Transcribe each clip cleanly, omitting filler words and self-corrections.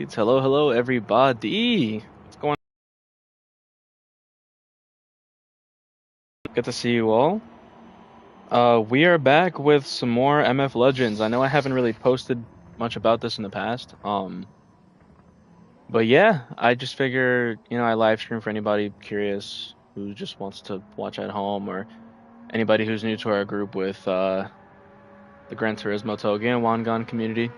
Alright, hello everybody. What's going on? Good to see you all. We are back with some more MF Legends. I know I haven't really posted much about this in the past. But yeah, I just figure, I live stream for anybody curious who just wants to watch at home or anybody who's new to our group with the Gran Turismo Toge and Wangan community.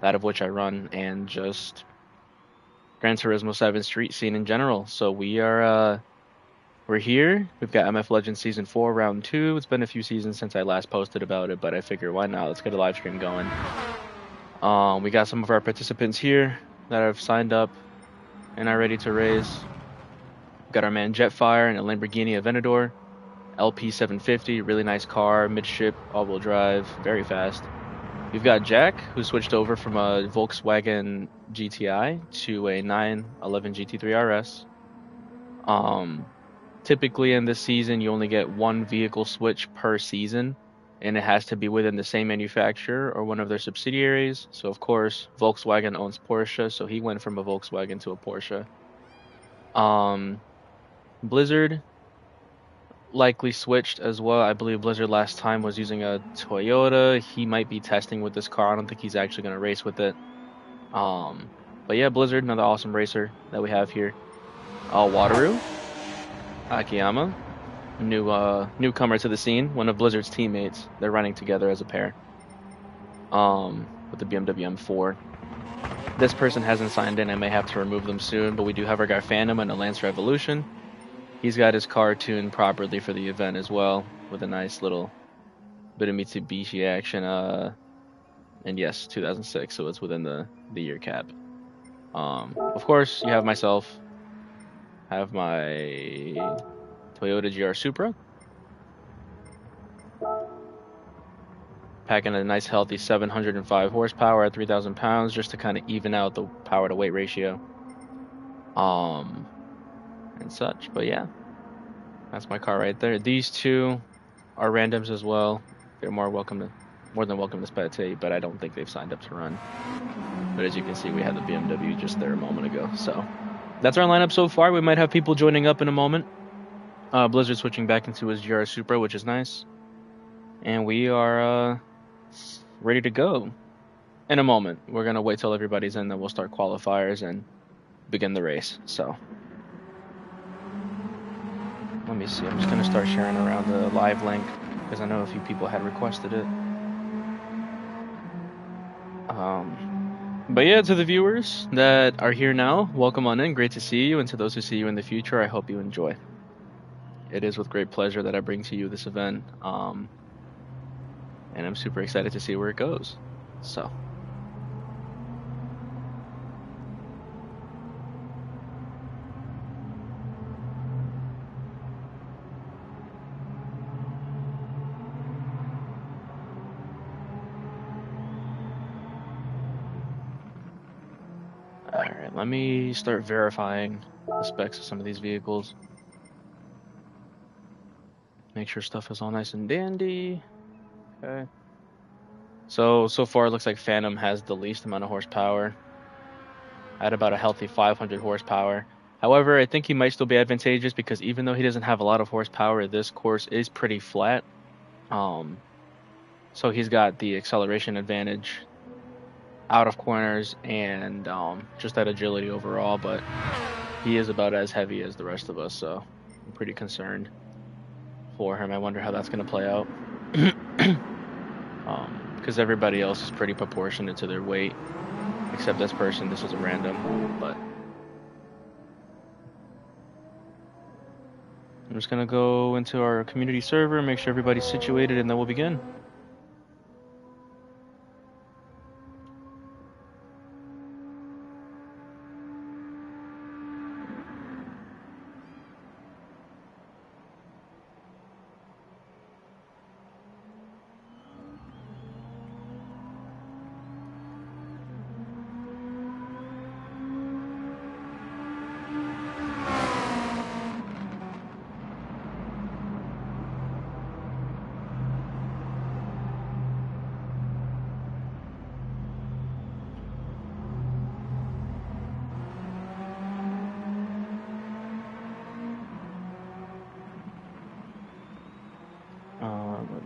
That of which I run, and just Gran Turismo 7 street scene in general. So we're here. We've got MF Legends Season 4, Round 2. It's been a few seasons since I last posted about it, but I figure why not? Let's get a live stream going. We got some of our participants here that have signed up and are ready to race. We've got our man Jetfire and a Lamborghini Aventador. LP750, really nice car, midship, all-wheel drive, very fast. We've got Jack, who switched over from a Volkswagen GTI to a 911 GT3 RS. Typically in this season, you only get one vehicle switch per season, and it has to be within the same manufacturer or one of their subsidiaries. So, of course, Volkswagen owns Porsche, so he went from a Volkswagen to a Porsche. Blizzard likely switched as well. I believe Blizzard last time was using a Toyota. He might be testing with this car. I don't think he's actually going to race with it. But yeah, Blizzard, another awesome racer that we have here. Wataru, Akiyama, newcomer to the scene, one of Blizzard's teammates. They're running together as a pair. With the BMW M4. This person hasn't signed in. I may have to remove them soon, but we do have our guy Phantom and a Lance Revolution. He's got his car tuned properly for the event as well, with a nice little bit of Mitsubishi action. And yes, 2006, so it's within the year cap. Of course, you have myself. I have my Toyota GR Supra. Packing a nice healthy 705 horsepower at 3,000 pounds, just to kind of even out the power to weight ratio. And such, but yeah, that's my car right there. These two are randoms as well. They're more than welcome to spectate, but I don't think they've signed up to run. But as you can see, we had the BMW just there a moment ago. So that's our lineup so far. We might have people joining up in a moment. Blizzard switching back into his GR Supra, which is nice, and we are ready to go in a moment. We're gonna wait till everybody's in, then we'll start qualifiers and begin the race. So let me see. I'm just gonna start sharing around the live link because I know a few people had requested it. But yeah, to the viewers that are here now, welcome on in. Great to see you, and to those who see you in the future, I hope you enjoy. It is with great pleasure that I bring to you this event, and I'm super excited to see where it goes. So. Alright, let me start verifying the specs of some of these vehicles. Make sure stuff is all nice and dandy. Okay. So far it looks like Phantom has the least amount of horsepower. At about a healthy 500 horsepower. However, I think he might still be advantageous because even though he doesn't have a lot of horsepower, this course is pretty flat. So he's got the acceleration advantage out of corners and just that agility overall, but he is about as heavy as the rest of us, so I'm pretty concerned for him. I wonder how that's going to play out. Because everybody else is pretty proportionate to their weight, except this person. This is a random, but I'm just going to go into our community server, make sure everybody's situated, and then we'll begin.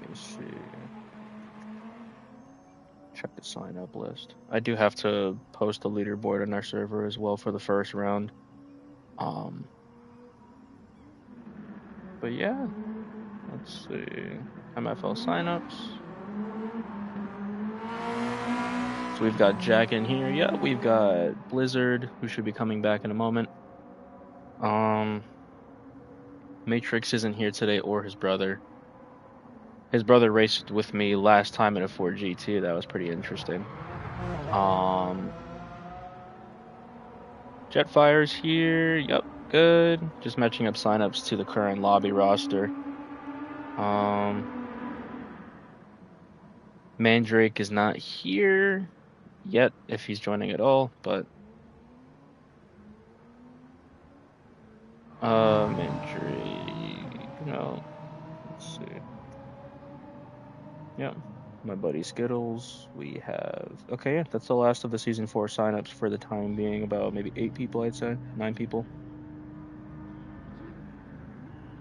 me see. Check the sign up list. I do have to post a leaderboard on our server as well for the first round. But yeah, let's see. MFL signups. So we've got Jack in here. Yeah, we've got Blizzard, who should be coming back in a moment. Matrix isn't here today, or his brother. His brother raced with me last time in a 4GT. That was pretty interesting. Jetfire's here. Yep, good. Just matching up signups to the current lobby roster. Mandrake is not here yet, if he's joining at all, but Mandrake, no. Let's see. Yep. My buddy Skittles. We have okay, yeah, that's the last of the season 4 signups for the time being. About maybe 8 people, I'd say. 9 people.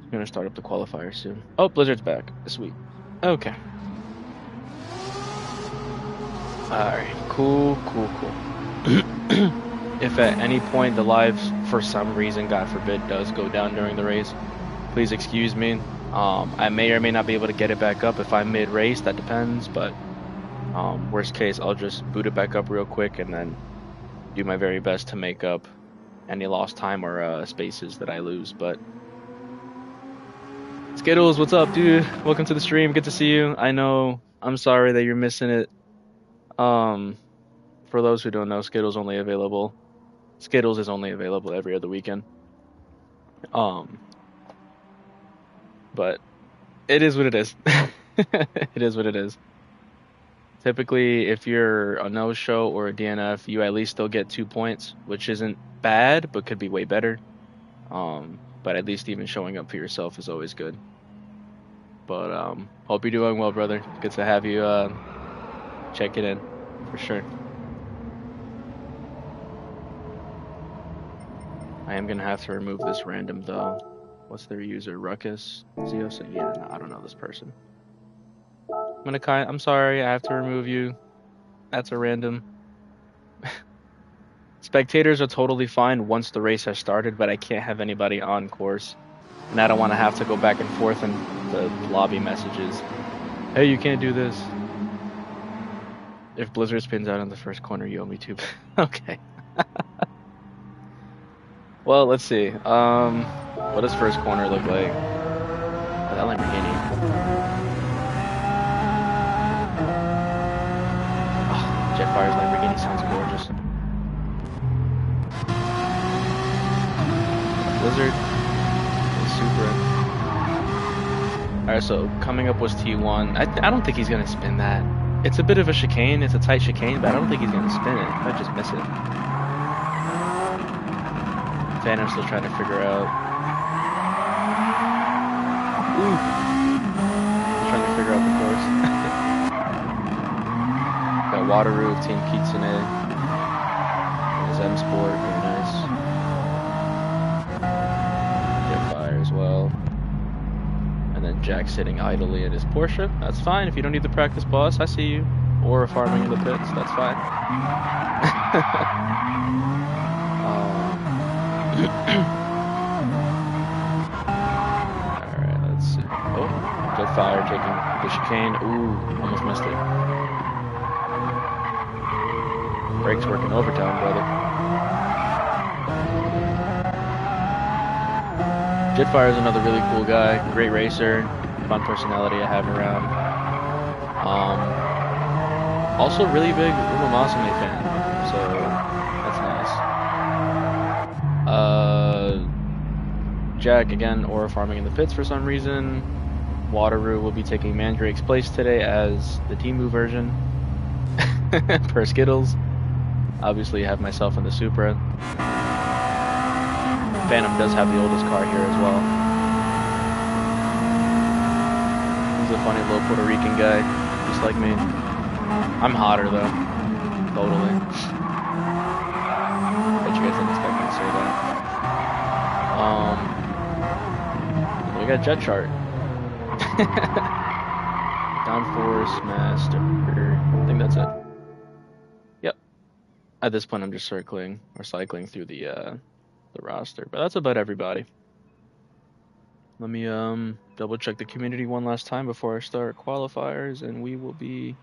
I'm gonna start up the qualifier soon. Oh, Blizzard's back. Sweet. Okay. Alright, cool. If at any point the live, for some reason, God forbid, does go down during the race, please excuse me. I may or may not be able to get it back up if I'm mid-race, that depends, but worst case, I'll just boot it back up real quick and then do my very best to make up any lost time or spaces that I lose. But Skittles, what's up, dude? Welcome to the stream. Good to see you. I know, I'm sorry that you're missing it. For those who don't know, Skittles is only available every other weekend. But it is what it is. It is what it is. Typically, if you're a no-show or a DNF, you at least still get 2 points, which isn't bad, but could be way better. But at least even showing up for yourself is always good. But hope you're doing well, brother. Good to have you check it in, for sure. I am gonna have to remove this random though. What's their user? Ruckus? Zeos? Yeah, no, I don't know this person. I'm sorry, I have to remove you. That's a random. Spectators are totally fine once the race has started, but I can't have anybody on course. And I don't want to have to go back and forth in the lobby messages. Hey, you can't do this. If Blizzard spins out in the first corner, you owe me 2. Okay. Well, let's see. What does first corner look like? Oh, that Lamborghini. Oh, Jetfire's Lamborghini sounds gorgeous. Blizzard and Supra. Alright, so coming up was T1. I don't think he's gonna spin that. It's a bit of a chicane. It's a tight chicane, but I don't think he's gonna spin it. He might just miss it. Phantom's still trying to figure out. Ooh. Still trying to figure out the course. Got Wateroo of Team Kitsune. There's M Sport, very nice. Jetfire as well. And then Jack sitting idly in his Porsche. That's fine. If you don't need the practice boss, I see you. Or farming in the pits, that's fine. Alright, let's see. Oh, Jetfire taking the chicane. Ooh, almost missed it. Brakes working overtime, brother. Jetfire is another really cool guy. Great racer. Fun personality I have around. Also really big Uma Masumi fan. So, that's nice. Jack, again, aura farming in the pits for some reason. Wateroo will be taking Mandrake's place today as the Temu version. Per Skittles. Obviously, I have myself in the Supra. Phantom does have the oldest car here as well. He's a funny little Puerto Rican guy, just like me. I'm hotter though. Totally. Bet you guys didn't expect me to say that. We got Jet Chart. Downforce, Master. I think that's it. Yep. At this point, I'm just circling or cycling through the roster, but that's about everybody. Let me double check the community one last time before I start qualifiers, and we will be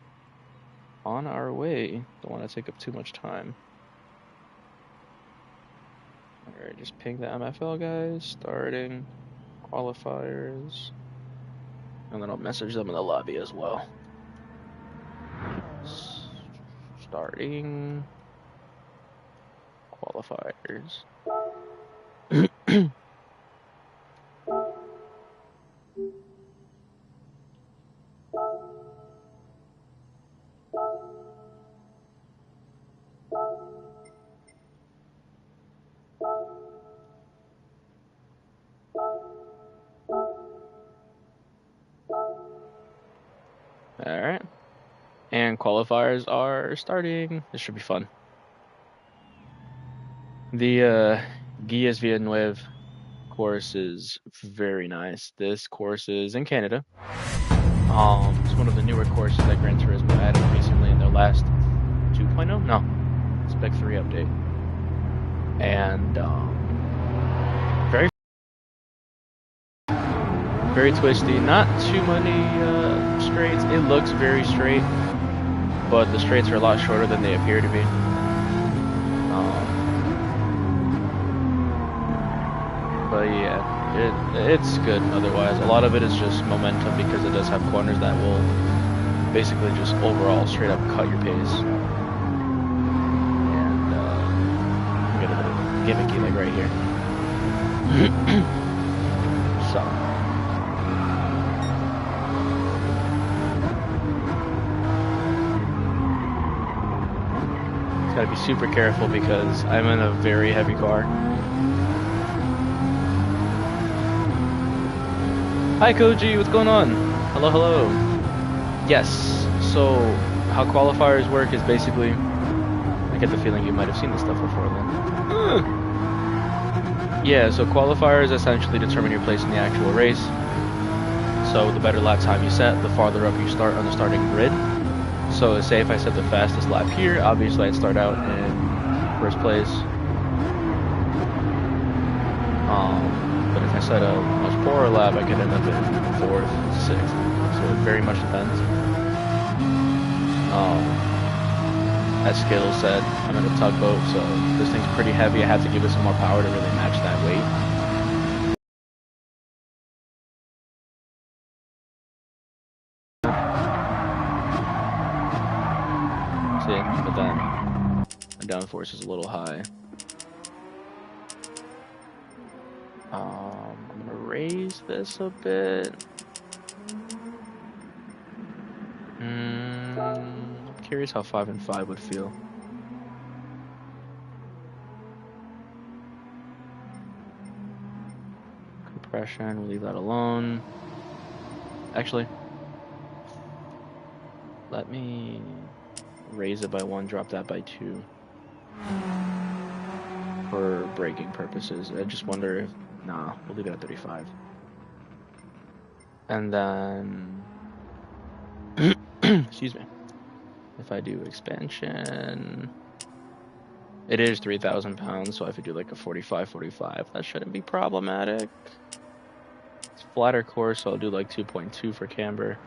on our way. Don't want to take up too much time. All right, just ping the MFL guys, starting qualifiers, and then I'll message them in the lobby as well. Starting qualifiers. All right. And qualifiers are starting. This should be fun. The Guias Villeneuve course is very nice. This course is in Canada. It's one of the newer courses that Gran Turismo added recently in their last 2.0? No, Spec 3 update. And very, very twisty. Not too many straights. It looks very straight, but the straights are a lot shorter than they appear to be. But yeah, it's good otherwise. A lot of it is just momentum because it does have corners that will basically just overall straight up cut your pace. And get a bit of gimmicky like right here. So. Gotta be super careful because I'm in a very heavy car. Hi Koji, what's going on? Hello, hello. Yes, so how qualifiers work is basically, I get the feeling you might have seen this stuff before then. Yeah, so qualifiers essentially determine your place in the actual race. So the better lap time you set, the farther up you start on the starting grid. So say if I set the fastest lap here, obviously I'd start out in first place. But if I set a much poorer lap, I could end up in 4th, 6th. So it very much depends. As Skill said, I'm in a tugboat, so this thing's pretty heavy. I have to give it some more power to really match that weight. See, but then the downforce is a little high. I'm gonna raise this a bit. I'm curious how 5 and 5 would feel. Compression, we'll leave that alone. Actually, let me raise it by 1, drop that by 2. For braking purposes. I just wonder if, nah, we'll leave it at 35. And then, excuse me, if I do expansion, it is 3,000 pounds, so if I do like a 45, that shouldn't be problematic. It's flatter course, so I'll do like 2.2 for camber.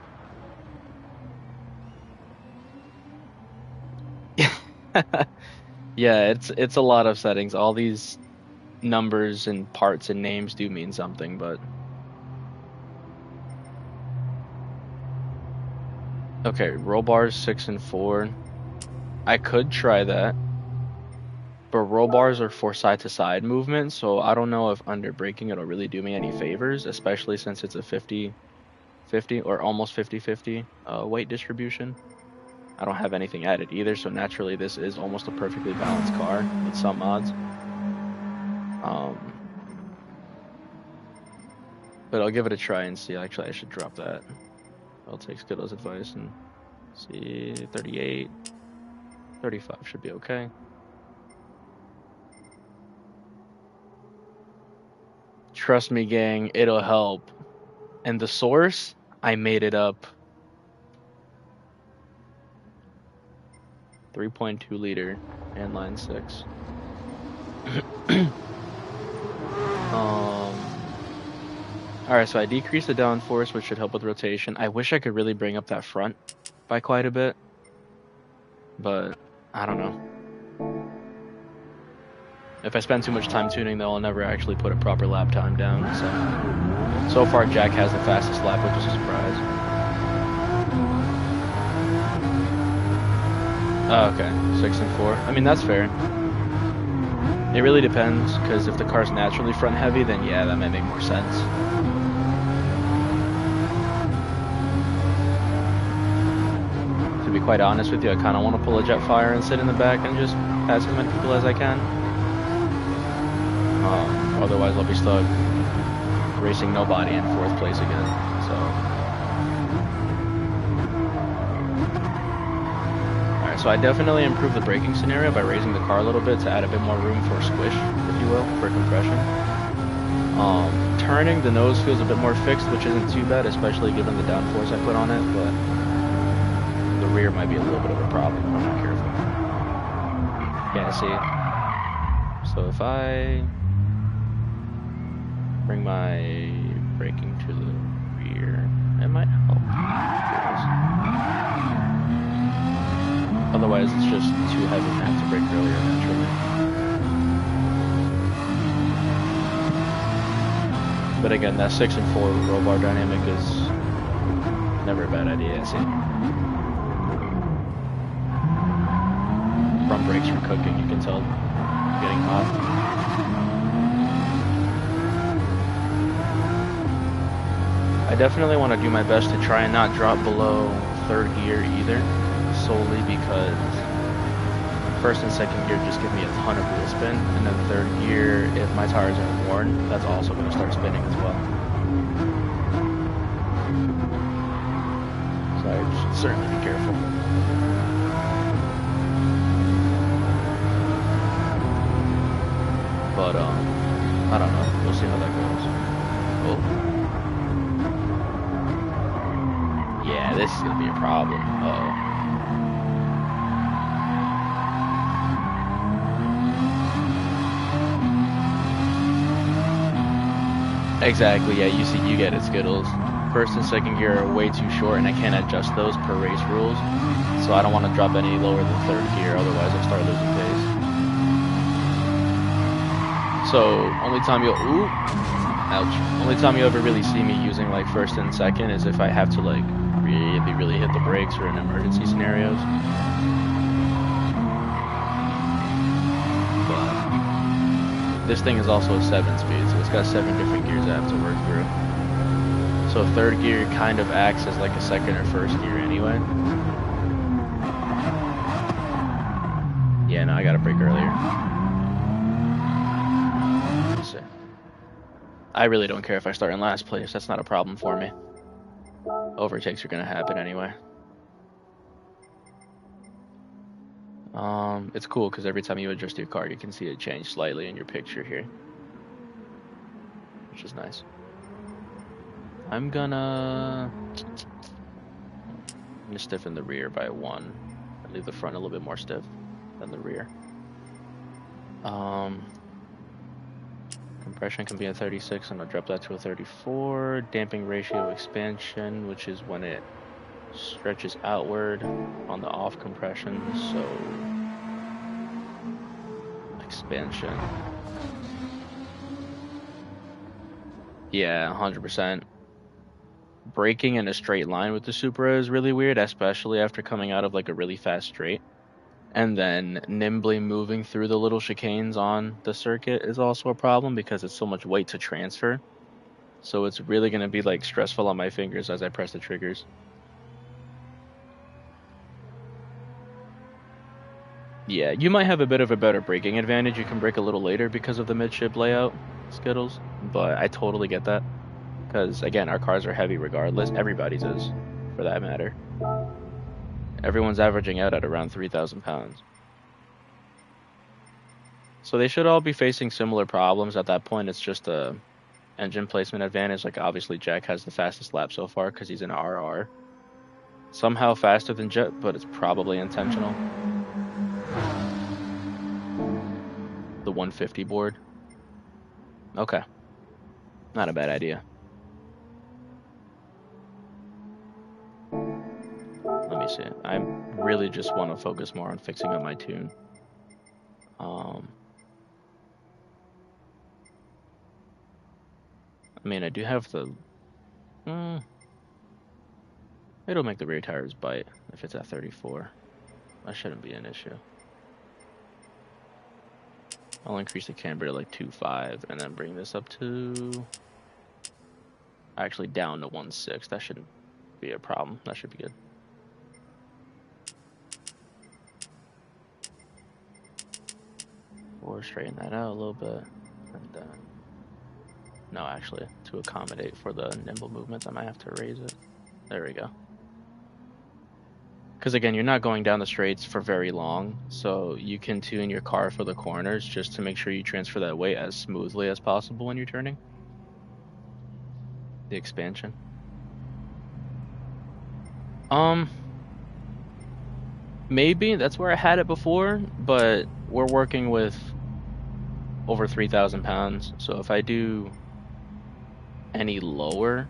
Yeah, it's a lot of settings. All these numbers and parts and names do mean something, but okay, roll bars 6 and 4. I could try that, but roll bars are for side to side movement, so I don't know if under braking it'll really do me any favors, especially since it's a 50-50 or almost 50-50 weight distribution. I don't have anything added either, so naturally this is almost a perfectly balanced car with some mods. But I'll give it a try and see. Actually, I should drop that. I'll take Skittle's advice and see. 38, 35 should be okay. Trust me, gang, it'll help. And the source, I made it up. 3.2 liter inline six. Alright, so I decreased the downforce, which should help with rotation. I wish I could really bring up that front by quite a bit, but I don't know. If I spend too much time tuning, though, I'll never actually put a proper lap time down. So far, Jack has the fastest lap, which is a surprise. Oh, okay, 6 and 4. I mean, that's fair. It really depends, because if the car's naturally front heavy, then yeah, that might make more sense. To be quite honest with you, I kind of want to pull a Jetfire and sit in the back and just pass as many people as I can. Otherwise, I'll be stuck racing nobody in 4th place again. So, alright, so I definitely improved the braking scenario by raising the car a little bit to add a bit more room for squish, if you will, for compression. Turning, the nose feels a bit more fixed, which isn't too bad, especially given the downforce I put on it, but the rear might be a little bit of a problem if I'm not careful. Yeah, see? So if I bring my braking to the rear, it might help. Otherwise, it's just too heavy and I have to brake earlier naturally. But again, that 6 and 4 roll bar dynamic is never a bad idea, see? Front brakes are cooking, you can tell it's getting hot. I definitely want to do my best to try and not drop below 3rd gear either, solely because 1st and 2nd gear just give me a ton of wheel spin, and then 3rd gear, if my tires are worn, that's also going to start spinning as well. So I should certainly be careful. But, I don't know. We'll see how that goes. Oh. Yeah, this is gonna be a problem. Uh-oh. Exactly, yeah, you get it, Skittles. 1st and 2nd gear are way too short, and I can't adjust those per race rules. So I don't want to drop any lower than 3rd gear, otherwise I'll start losing pace. So, only time you'll ever really see me using like 1st and 2nd is if I have to like really hit the brakes or in emergency scenarios. But this thing is also a 7-speed, so it's got 7 different gears I have to work through. So 3rd gear kind of acts as like a 2nd or 1st gear anyway. Yeah, no, I gotta brake earlier. I really don't care if I start in last place. That's not a problem for me. Overtakes are going to happen anyway. It's cool because every time you adjust your car, you can see it change slightly in your picture here, which is nice. I'm gonna stiffen the rear by 1. I leave the front a little bit more stiff than the rear. Compression can be a 36, I'm gonna drop that to a 34. Damping ratio expansion, which is when it stretches outward on the off compression, so expansion. Yeah, 100%. Braking in a straight line with the Supra is really weird, especially after coming out of like a really fast straight. And then nimbly moving through the little chicanes on the circuit is also a problem because it's so much weight to transfer. So it's really going to be like stressful on my fingers as I press the triggers. Yeah, you might have a bit of a better braking advantage. You can brake a little later because of the midship layout, Skittles. But I totally get that. Because, again, our cars are heavy regardless. Everybody's is, for that matter. Everyone's averaging out at around 3,000 pounds. So they should all be facing similar problems. At that point, it's just a engine placement advantage. Like, obviously, Jack has the fastest lap so far because he's an RR. Somehow faster than Jet, but it's probably intentional. 150 board. Okay, not a bad idea. Let me see. I really just want to focus more on fixing up my tune. I mean, I do have the. It'll make the rear tires bite if it's at 34. That shouldn't be an issue. I'll increase the camber to like 2.5 and then bring this up to. Actually, down to 1.6. That shouldn't be a problem. That should be good. Or straighten that out a little bit. And then. No, actually, to accommodate for the nimble movements, I might have to raise it. There we go. Because again, you're not going down the straights for very long, so you can tune your car for the corners just to make sure you transfer that weight as smoothly as possible when you're turning. The expansion. Maybe that's where I had it before, but we're working with over 3,000 pounds, so if I do any lower,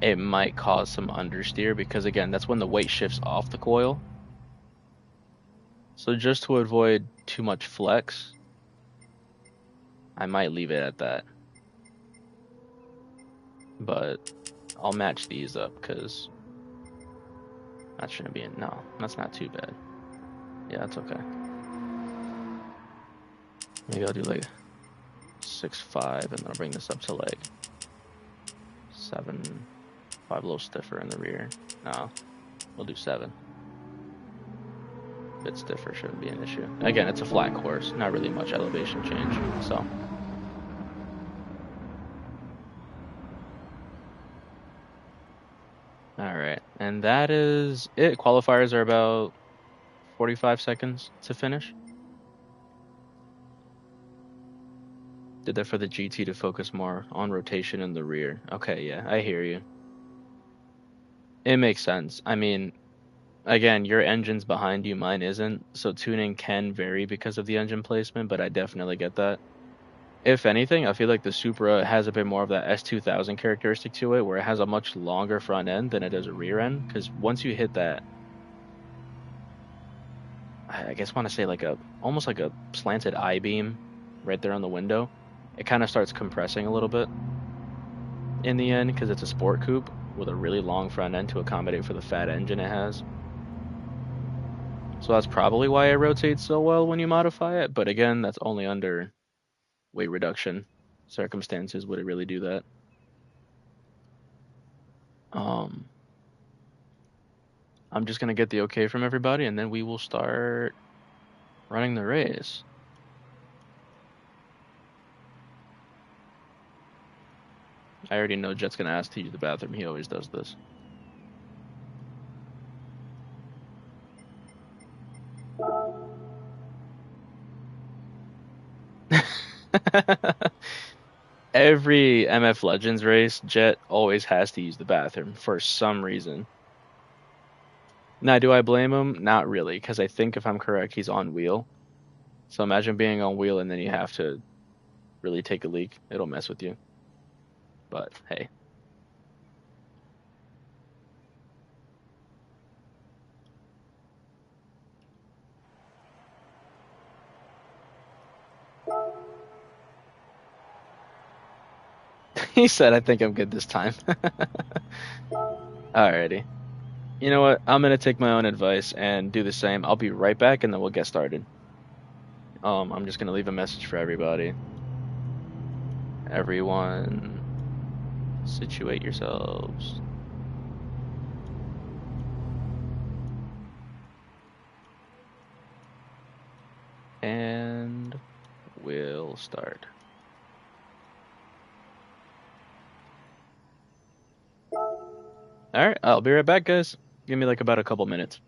it might cause some understeer because again, that's when the weight shifts off the coil. So just to avoid too much flex, I might leave it at that. But I'll match these up because that shouldn't be no, that's not too bad. Yeah, that's okay. Maybe I'll do like 6.5 and then I'll bring this up to like 7.5, a little stiffer in the rear. No, we'll do 7. A bit stiffer shouldn't be an issue. Again, it's a flat course, not really much elevation change, so. Alright, and that is it. Qualifiers are about 45 seconds to finish. Did that for the GT to focus more on rotation in the rear. Okay, yeah, I hear you. It makes sense. I mean, again, your engine's behind you, mine isn't, so tuning can vary because of the engine placement, but I definitely get that. If anything, I feel like the Supra has a bit more of that S2000 characteristic to it, where it has a much longer front end than it does a rear end, because once you hit that, I guess want to say like almost like a slanted I-beam right there on the window, it kind of starts compressing a little bit in the end because it's a sport coupe with a really long front end to accommodate for the fat engine it has. So that's probably why it rotates so well when you modify it, but again, that's only under weight reduction circumstances would it really do that. I'm just gonna get the okay from everybody and then we will start running the race. I already know Jet's gonna ask to use the bathroom. He always does this. Every MF Legends race, Jet always has to use the bathroom for some reason. Now, do I blame him? Not really, because I think if I'm correct, he's on wheel. So imagine being on wheel and then you have to really take a leak. It'll mess with you. But hey. He said, I think I'm good this time. Alrighty. You know what? I'm gonna take my own advice and do the same. I'll be right back and then we'll get started. I'm just gonna leave a message for everybody. Everyone, situate yourselves. And we'll start. Alright, I'll be right back, guys. Give me like about a couple minutes.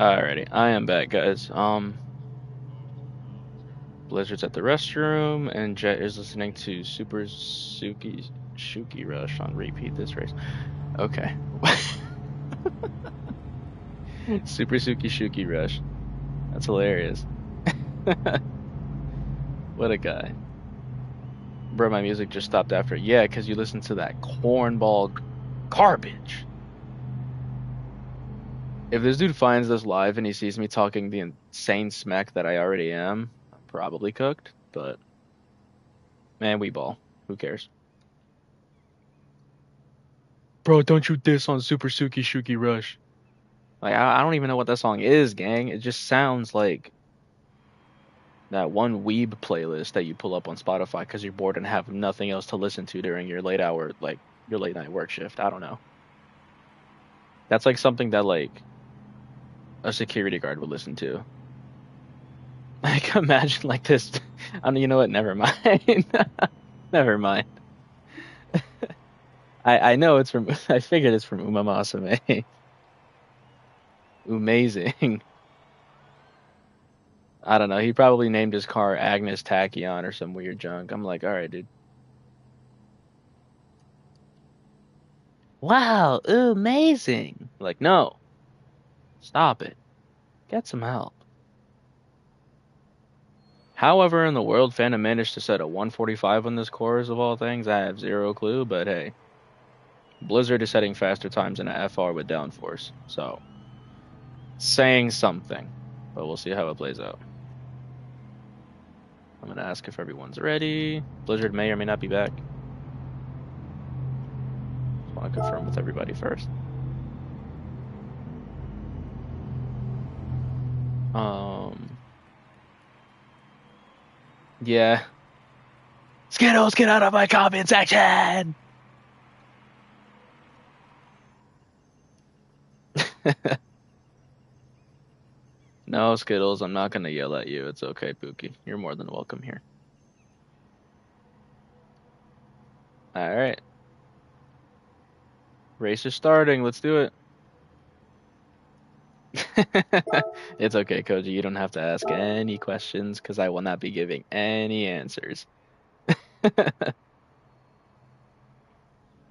Alrighty, I am back, guys. Blizzard's at the restroom, and Jet is listening to Super Shuki Rush on repeat this race. Okay. Super Shuki Rush. That's hilarious. What a guy. Bro, my music just stopped after. Yeah, because you listened to that cornball garbage. If this dude finds this live and he sees me talking the insane smack that I already am, I'm probably cooked, but man, we ball. Who cares? Bro, don't you diss on Super Shuki Rush. Like, I don't even know what that song is, gang. It just sounds like that one weeb playlist that you pull up on Spotify because you're bored and have nothing else to listen to during your late hour, like your late night work shift. I don't know. That's like something that like a security guard would listen to. Like, imagine like this. I mean, you know what? Never mind. Never mind. I know it's from. I figured it's from Uma Masame. Amazing. I don't know. He probably named his car Agnes Tachyon or some weird junk. I'm like, all right, dude. Wow, amazing. Like, no. Stop it. Get some help. However, in the world, Phantom managed to set a 145 on this course of all things. I have zero clue, but hey. Blizzard is setting faster times in a FR with downforce. So, saying something. But we'll see how it plays out. I'm going to ask if everyone's ready. Blizzard may or may not be back. Just want to confirm with everybody first. Yeah. Skittles, get out of my comment section! No, Skittles, I'm not going to yell at you. It's okay, Pookie. You're more than welcome here. Alright. Race is starting. Let's do it. It's okay, Koji. You don't have to ask any questions because I will not be giving any answers.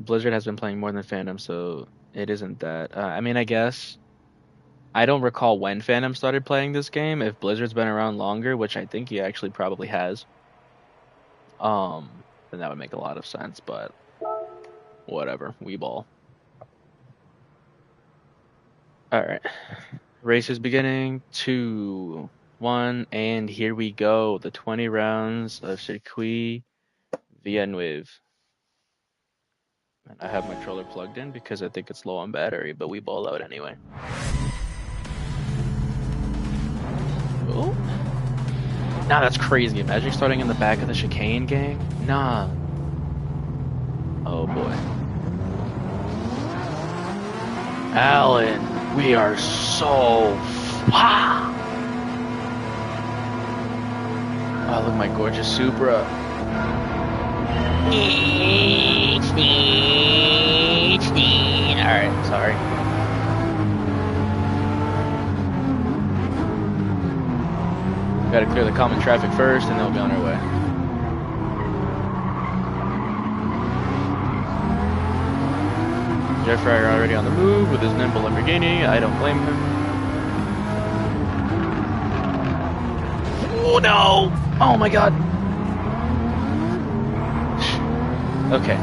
Blizzard has been playing more than Phantom, so it isn't that. I mean, I guess I don't recall when Phantom started playing this game. If Blizzard's been around longer, which I think he actually probably has, then that would make a lot of sense. But whatever, we ball. All right, race is beginning. 2, 1, and here we go. The 20 rounds of Circuit Villeneuve. And I have my controller plugged in because I think it's low on battery, but we ball out anyway. Oh. Nah, that's crazy. Imagine starting in the back of the chicane, gang. Nah. Oh boy. Alan, we are so far. Oh, look at my gorgeous Supra. Alright, sorry. Gotta clear the common traffic first, and then we'll be on our way. Jeff Fryer already on the move with his nimble Lamborghini. I don't blame him. Oh no! Oh my god! Okay.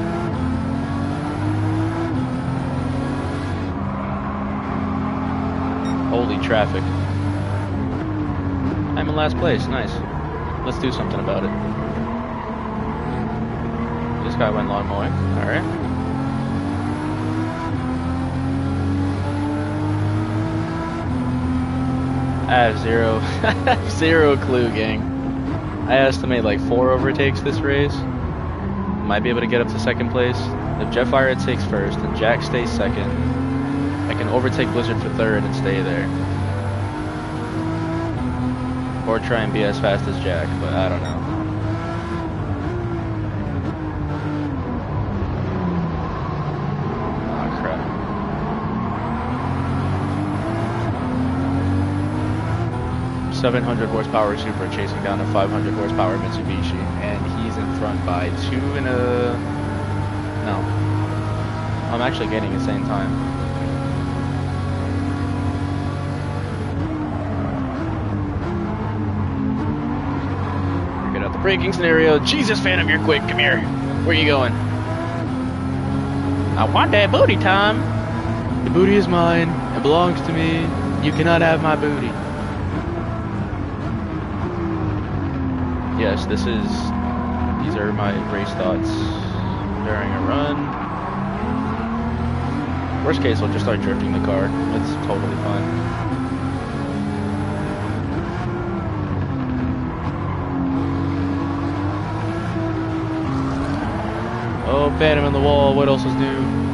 Holy traffic. I'm in last place. Nice. Let's do something about it. This guy went lawn mowing. Alright. I have zero clue, gang. I estimate like 4 overtakes this race. Might be able to get up to second place. If Jeff Fire takes first and Jack stays second, I can overtake Blizzard for third and stay there. Or try and be as fast as Jack, but I don't know. Oh crap. 700 horsepower Supra chasing down a 500 horsepower Mitsubishi, and he's in front by 2 and a... No. I'm actually getting insane time. Get out the braking scenario. Jesus, Phantom, you're quick. Come here. Where you going? I want that booty, Tom. The booty is mine. It belongs to me. You cannot have my booty. Yes, these are my race thoughts during a run. Worst case, I'll just start drifting the car. It's totally fine. Oh, Phantom in the wall. What else is new?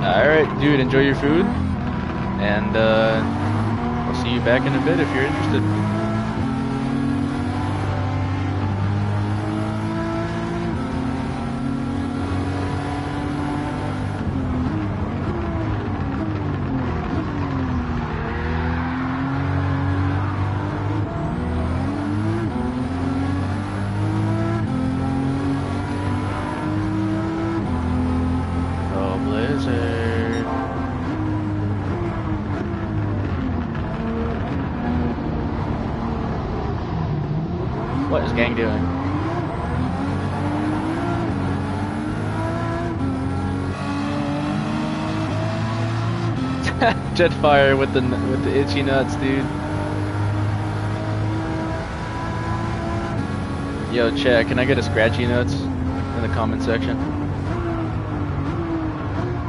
Alright, dude, enjoy your food. And I'll see you back in a bit if you're interested. What is gang doing? Jetfire with the itchy nuts, dude. Yo, chat, can I get a scratchy nuts in the comment section?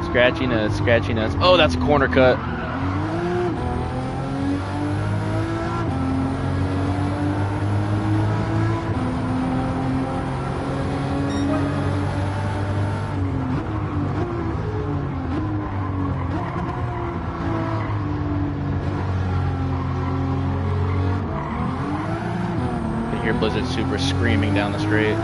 Scratchy nuts, scratchy nuts. Oh, that's a corner cut. Blizzard Super screaming down the street.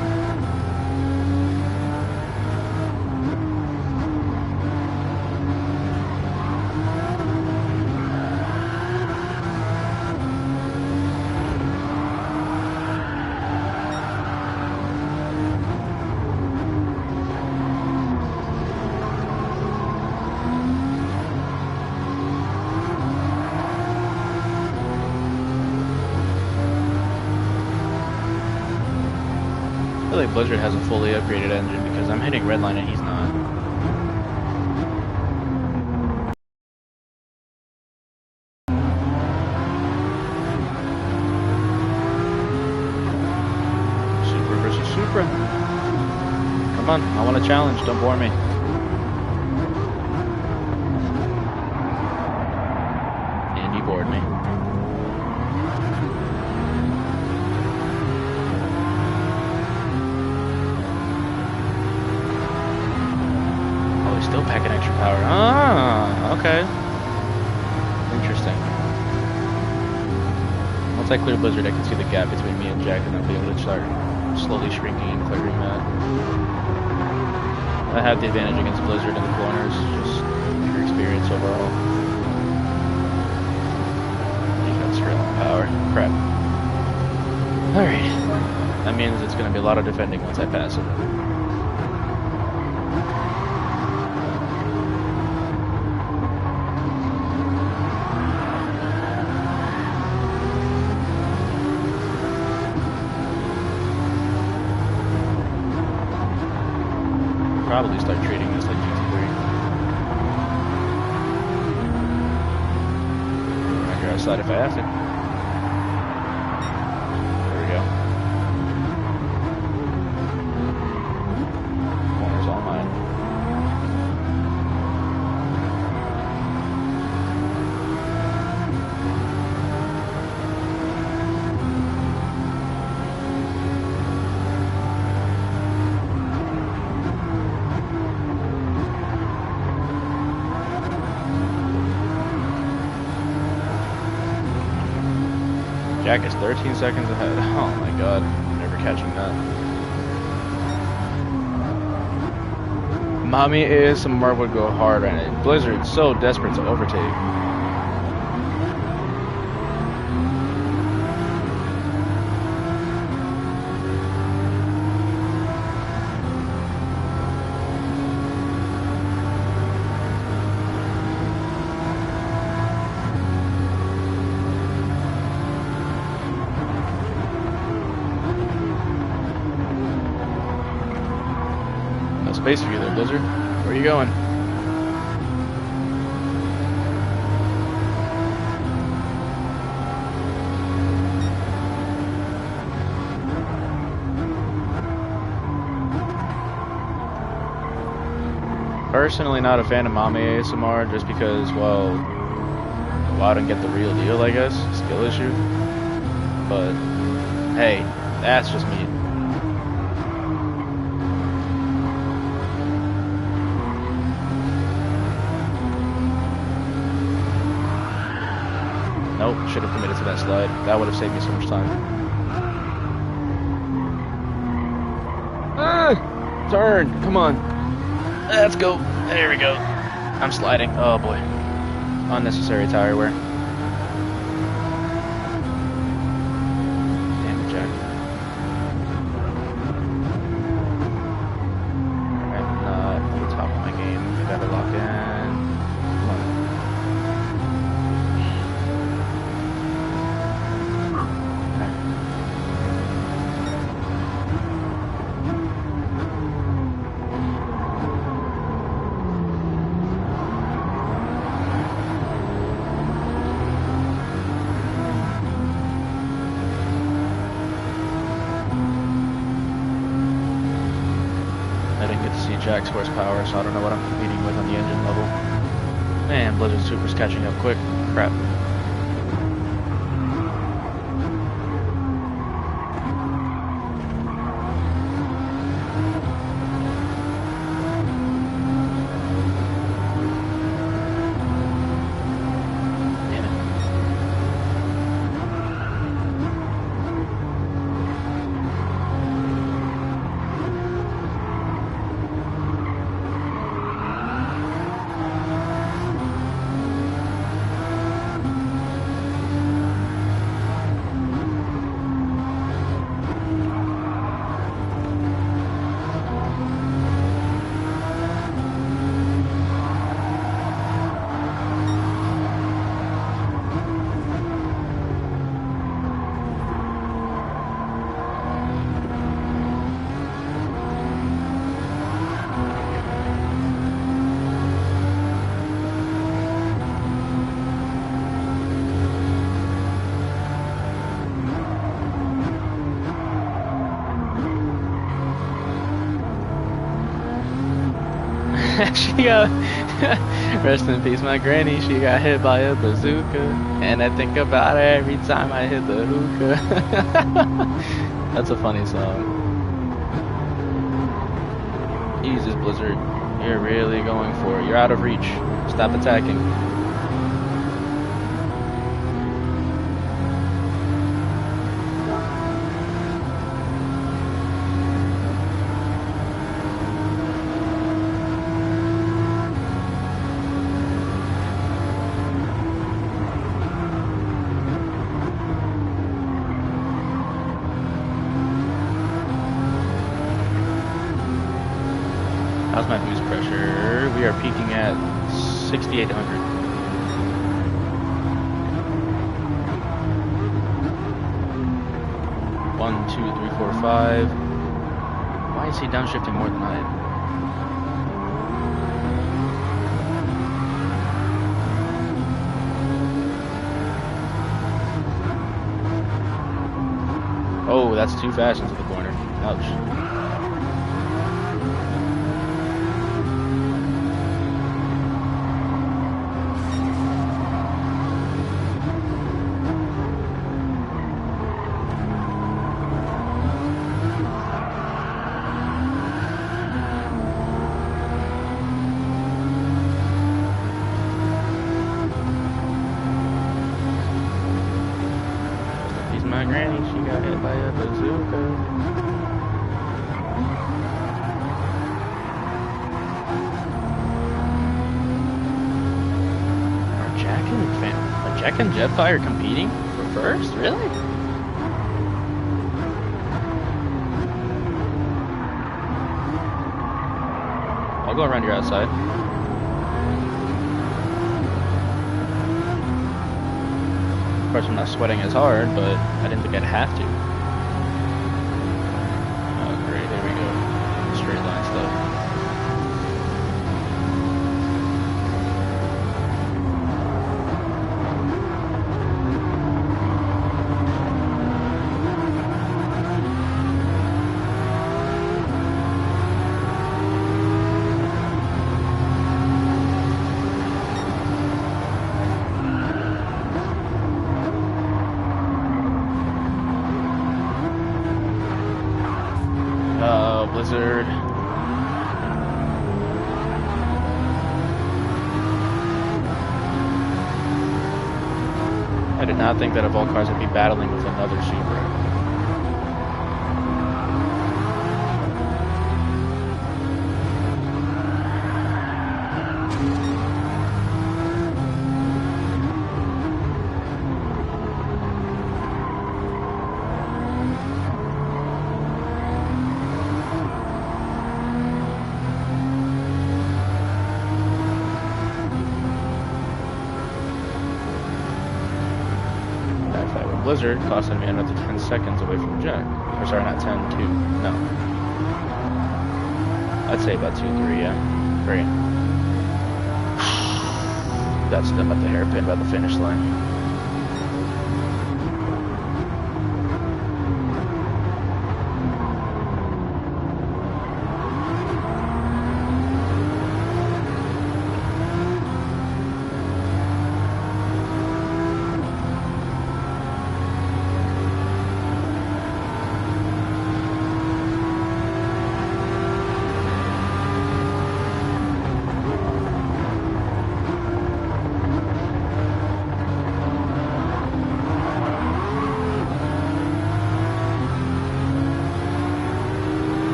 I feel like Blizzard has a fully upgraded engine because I'm hitting redline and he's not. Supra versus Supra. Come on, I want a challenge, don't bore me. And you bored me. Still packing extra power. Ah, okay. Interesting. Once I clear Blizzard, I can see the gap between me and Jack, and I'll be able to start slowly shrinking and clearing that. I have the advantage against Blizzard in the corners, just pure experience overall. Defense straight on power. Crap. Alright. That means it's going to be a lot of defending once I pass it. Probably start treating this like GT3. I go outside if I have to. There we go. Corner's all mine. Jack is 13 seconds ahead. Oh my god, never catching that. Mommy ASMR would go hard on it. Blizzard's so desperate to overtake. No space for you there, Blizzard. Where are you going? Personally, not a fan of Mommy ASMR just because, well, go out and get the real deal, I guess. Skill issue. But, hey, that's just me. Nope, should have committed to that slide. That would have saved me so much time. Turn! Come on. Let's go. There we go. I'm sliding. Oh boy. Unnecessary tire wear. Damn it, Jack. I'm not at the top of my game. I gotta lock in. Come on. I didn't get to see Jack's horsepower, so I don't know what I'm competing with on the engine level. Man, Blizzard Super's catching up quick. Crap. Damn it. She got rest in peace, my granny. She got hit by a bazooka, and I think about her every time I hit the hookah. That's a funny song. Jesus, Blizzard, you're really going for it. You're out of reach. Stop attacking. How's my boost pressure? We are peaking at 6,800. One, two, three, four, five. Why is he downshifting more than I am? Oh, that's too fast into the corner. Ouch. My granny, she got hit by a bazooka. Jack and Jetfire competing for first? Really? I'll go around your outside. Of course, I'm not sweating as hard, but I didn't think I'd have to. Oh, great. There we go. Straight line stuff. Blizzard. I did not think that of all cars would be battling with another Subaru. Blizzard costing me another 10 seconds away from Jack. Or sorry, not 10, 2. No. I'd say about 2, 3, yeah. 3. That's them at the hairpin by the finish line.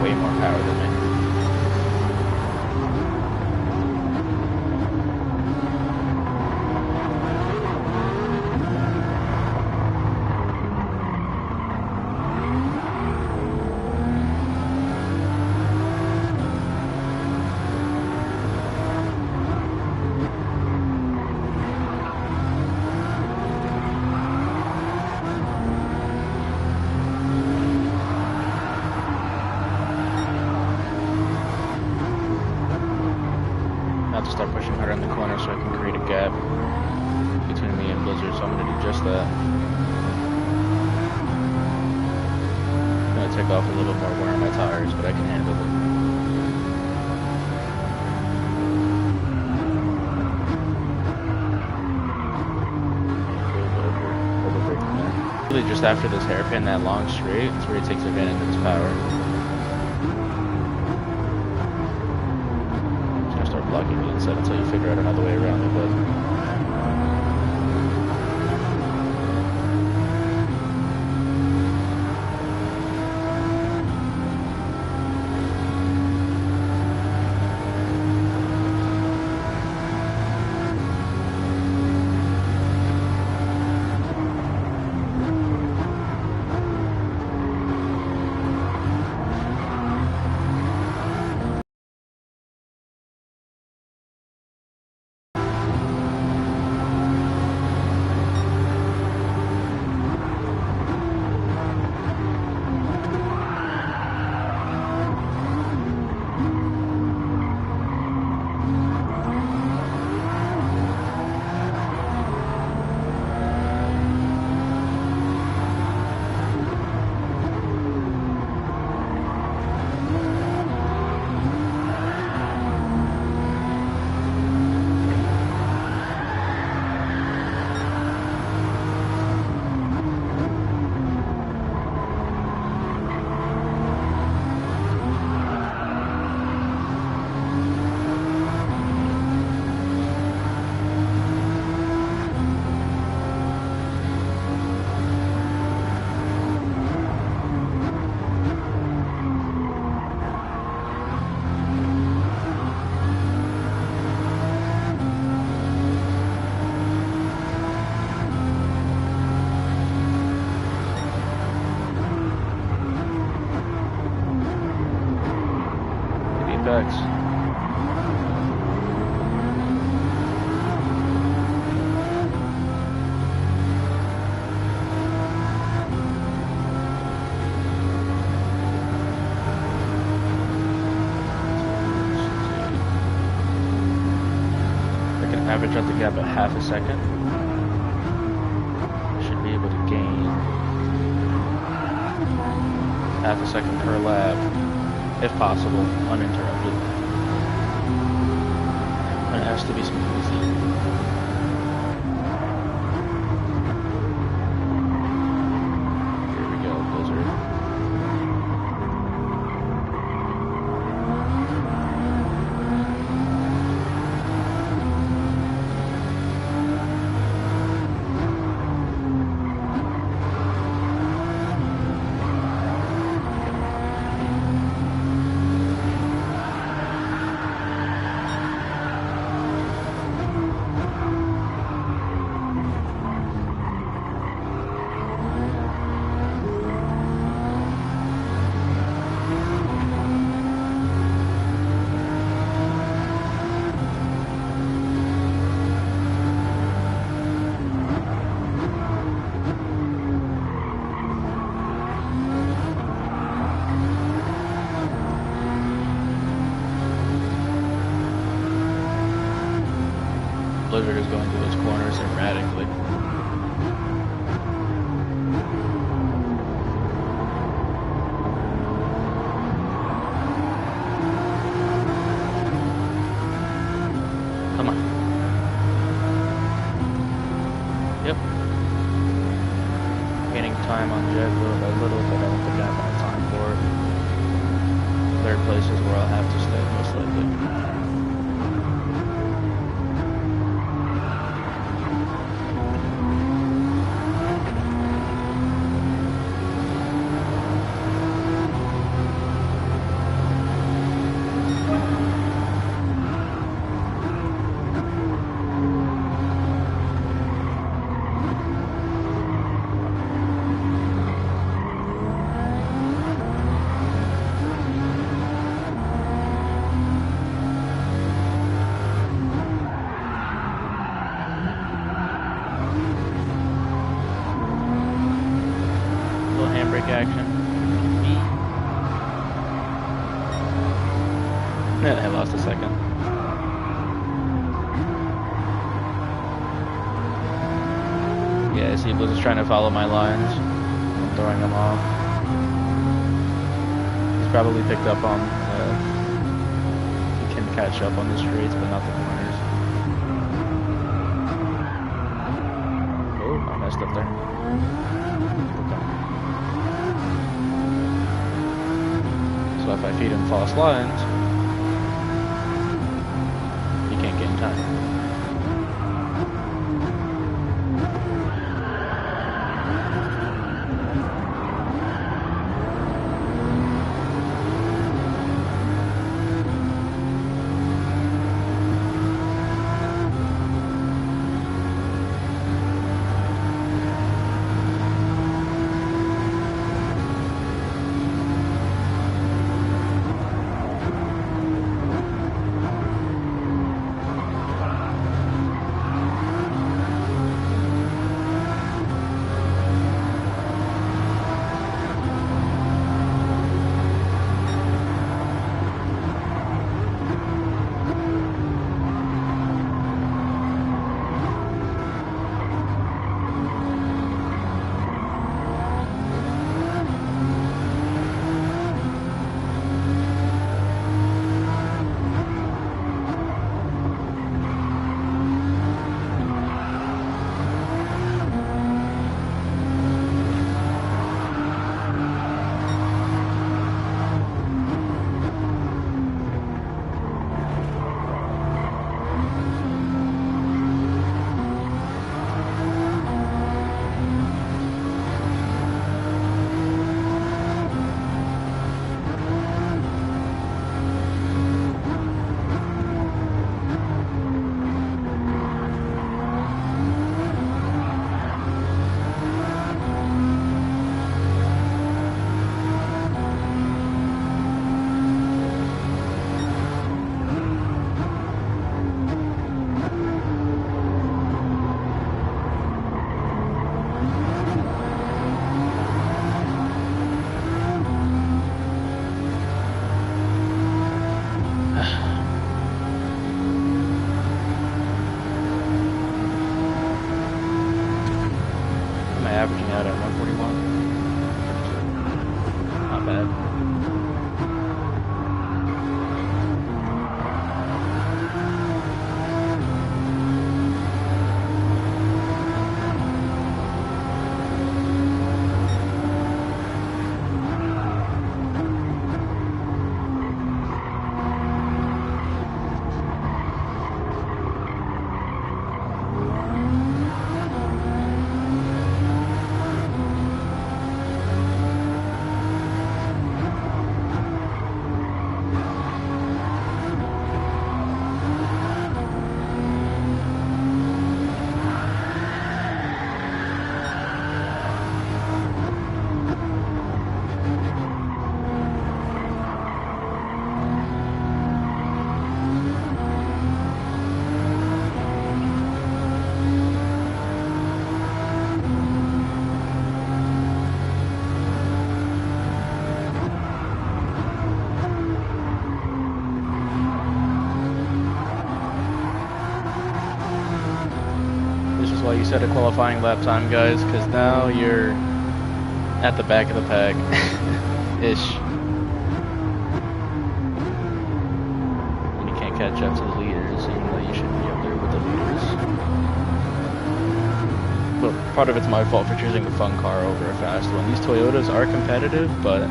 Way more power than me. To start pushing harder in the corner so I can create a gap between me and Blizzard, so I'm going to do just that. I'm going to take off a little bit more wear on my tires, but I can handle it. Really just after this hairpin, that long straight, it's where he takes advantage of his power. Blocking the inside until you figure out another way around it, but Average out the gap at half a second. Should be able to gain half a second per lap, if possible, uninterrupted. And it has to be smooth. Here we go, Blizzard. Blizzard is going through those corners erratically. Come on. Yep. Gaining time on Jet little by little, but I don't think I have enough time for it. Third place is where I'll have to stay, most likely. Handbrake action. I lost a second. Yeah, I see Blizzard's trying to follow my lines. I'm throwing them off. He's probably picked up on he can catch up on the straights, but not the corners. Oh, I messed up there. So if I feed him false lines, he can't get in time. This is why you set a qualifying lap time, guys, because now you're at the back of the pack. Ish. And you can't catch up to the leaders, even though you should be up there with the leaders. But part of it's my fault for choosing a fun car over a fast one. These Toyotas are competitive, but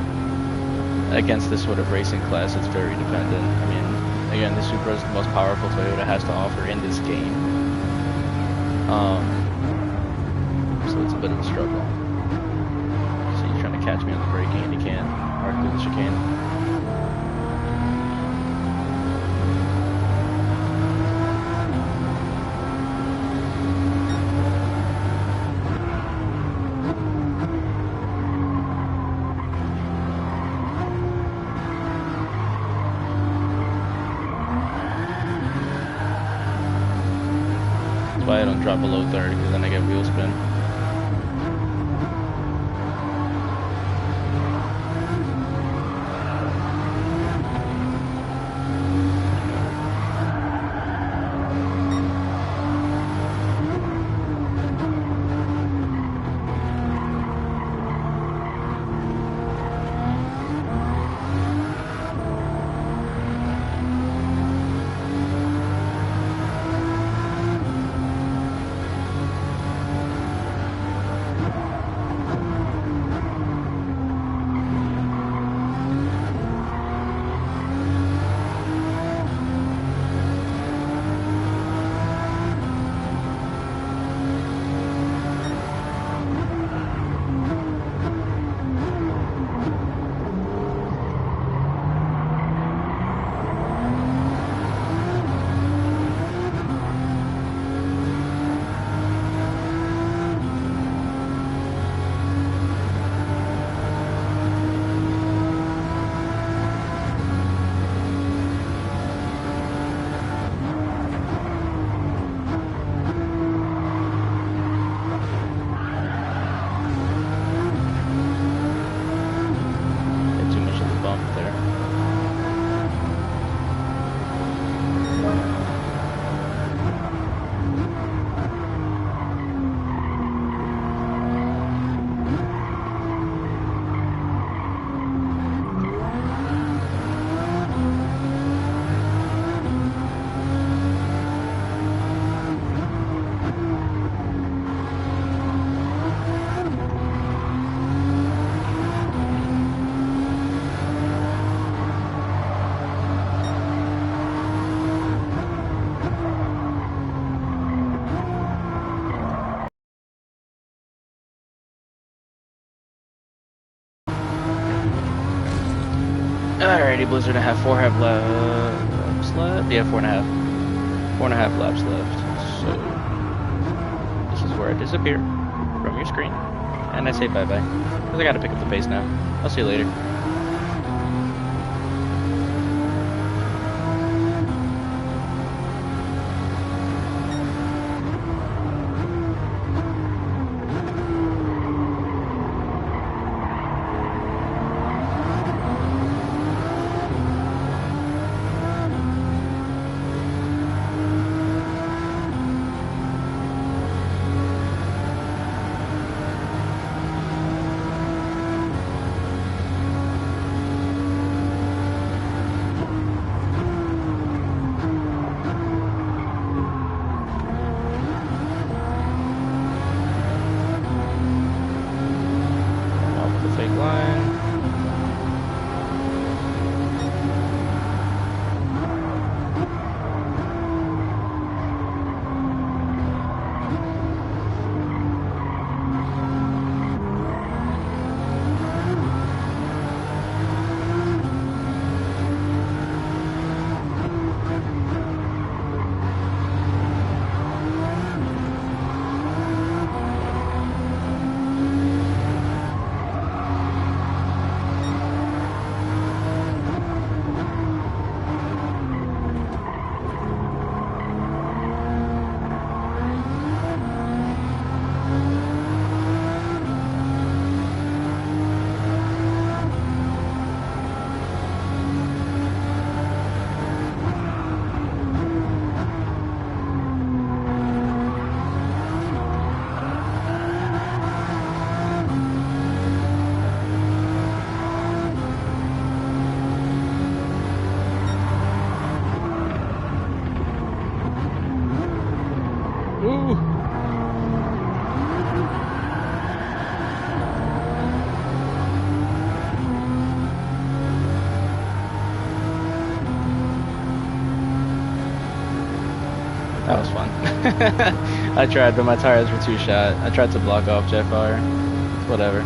against this sort of racing class, it's very dependent. I mean, again, the Supra is the most powerful Toyota has to offer in this game. So it's a bit of a struggle. So you're trying to catch me on the braking and you can't, or through the chicane. That's why I don't drop below third, because then I get wheel spin. Alrighty, Blizzard, I have 4.5 laps left. Yeah, 4.5. 4.5 laps left. So this is where I disappear from your screen, and I say bye-bye because I got to pick up the pace now. I'll see you later. That was fun. I tried, but my tires were too shot. I tried to block off jet fire. It's whatever.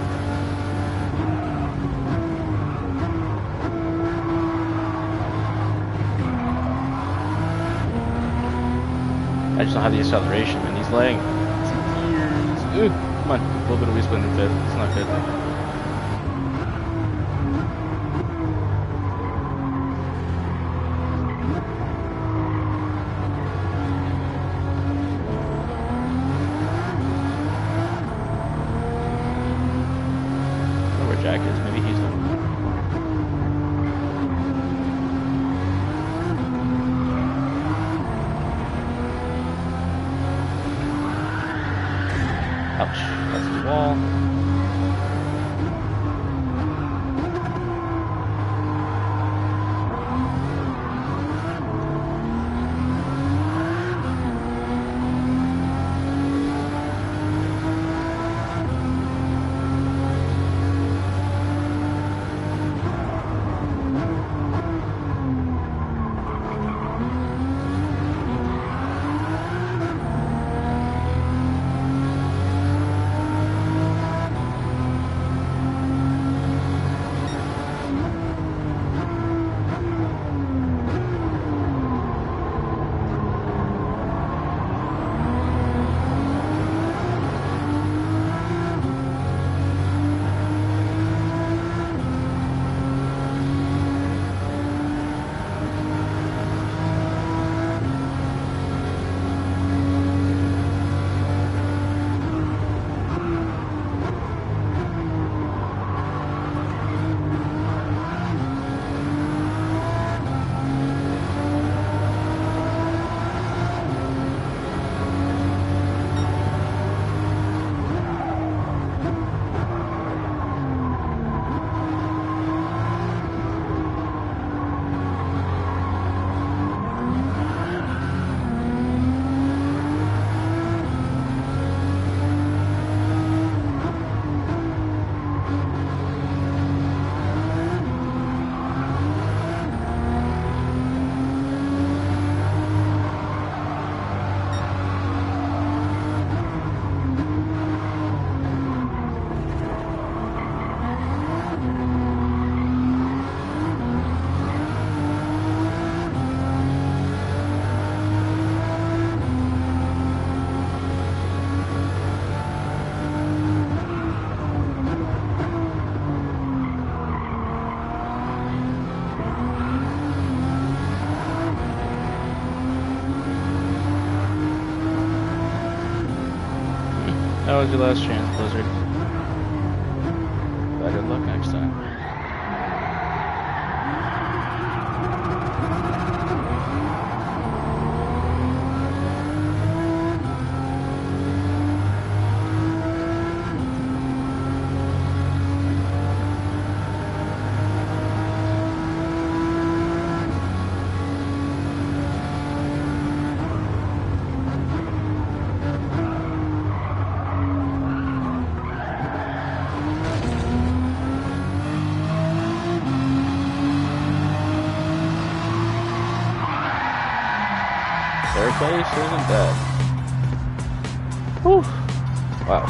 I just don't have the acceleration, man. He's lagging. 2 gears. Ugh. Come on. A little bit of wheel spin in fifth. It's not good. I don't know where Jack is. Maybe he's the one. Ouch. That's the wall. That was your last chance, Blizzard. Better luck next time. Third place isn't bad. Whew. Wow.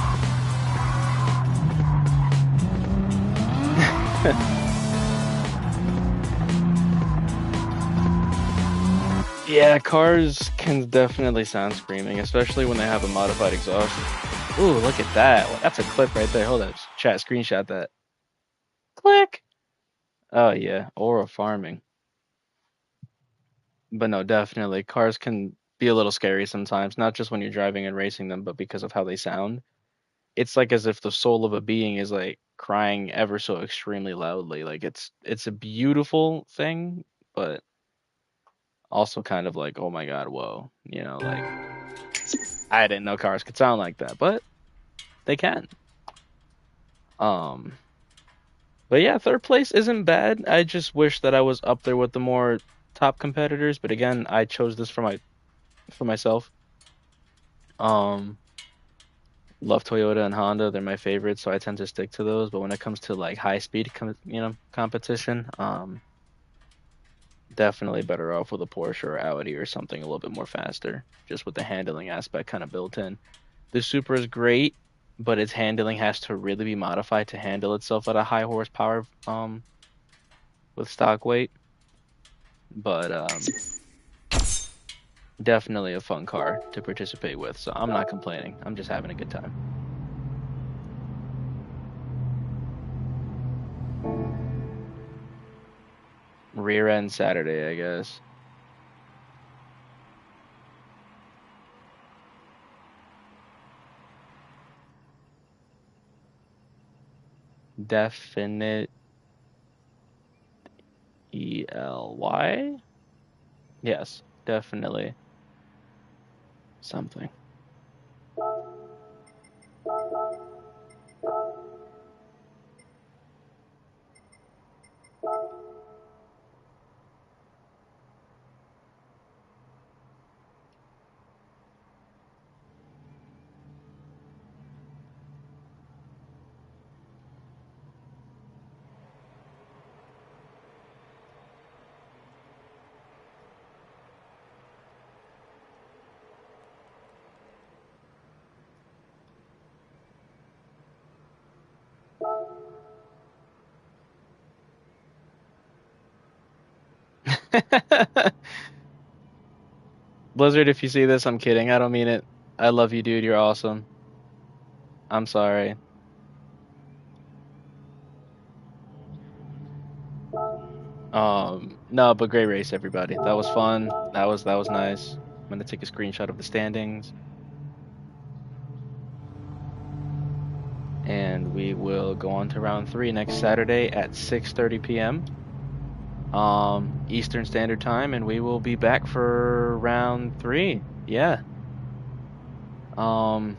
Yeah, cars can definitely sound screaming, especially when they have a modified exhaust. Ooh, look at that. That's a clip right there. Hold up. Chat, screenshot that. Click. Oh, yeah. Aura farming. But no, definitely. Cars can be a little scary sometimes, not just when you're driving and racing them, but because of how they sound. It's like as if the soul of a being is like crying ever so extremely loudly. Like it's a beautiful thing, but also kind of like, oh my God, whoa. Like I didn't know cars could sound like that, but they can. Um, but yeah, third place isn't bad. I just wish that I was up there with the more top competitors, but again, I chose this for myself. Um, love Toyota and Honda. They're my favorites, so I tend to stick to those. But when it comes to like high speed, competition, definitely better off with a Porsche or Audi or something a little bit more faster, just with the handling aspect kind of built in. The Supra is great, but its handling has to really be modified to handle itself at a high horsepower with stock weight. But definitely a fun car to participate with. So I'm not complaining. I'm just having a good time. Rear end Saturday, I guess. Definite ELY? Yes, definitely something. Blizzard, if you see this, I'm kidding. I don't mean it. I love you, dude. You're awesome. I'm sorry. No, but great race, everybody. That was fun. That was nice. I'm gonna take a screenshot of the standings, and we will go on to round three next Saturday at 6:30 p.m. Eastern Standard Time, and we will be back for round three. Yeah.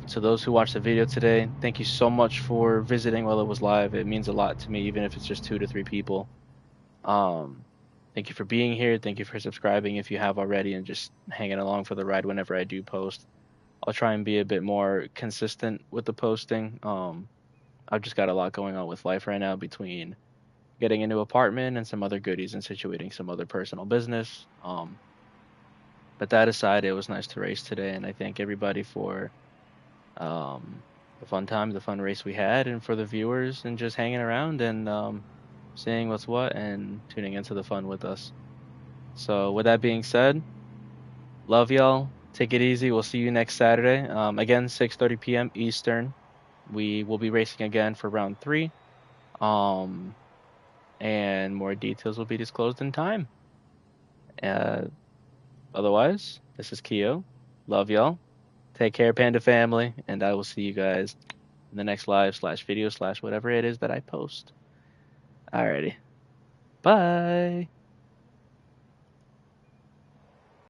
To those who watched the video today, thank you so much for visiting while it was live. It means a lot to me, even if it's just 2 to 3 people. Um, Thank you for being here. Thank you for subscribing if you have already and just hanging along for the ride whenever I do post. I'll try and be a bit more consistent with the posting. I've just got a lot going on with life right now between getting a new apartment and some other goodies and situating some other personal business. But that aside, it was nice to race today, and I thank everybody for the fun time, the fun race we had, and for the viewers and just hanging around and seeing what's what and tuning into the fun with us. So with that being said, love y'all. Take it easy. We'll see you next Saturday. Again, 6:30 p.m. Eastern. We will be racing again for round three. Um, and more details will be disclosed in time. Uh, Otherwise, this is Keo. Love y'all. Take care, Panda family, and I will see you guys in the next live slash video slash whatever it is that I post. Alrighty. Bye.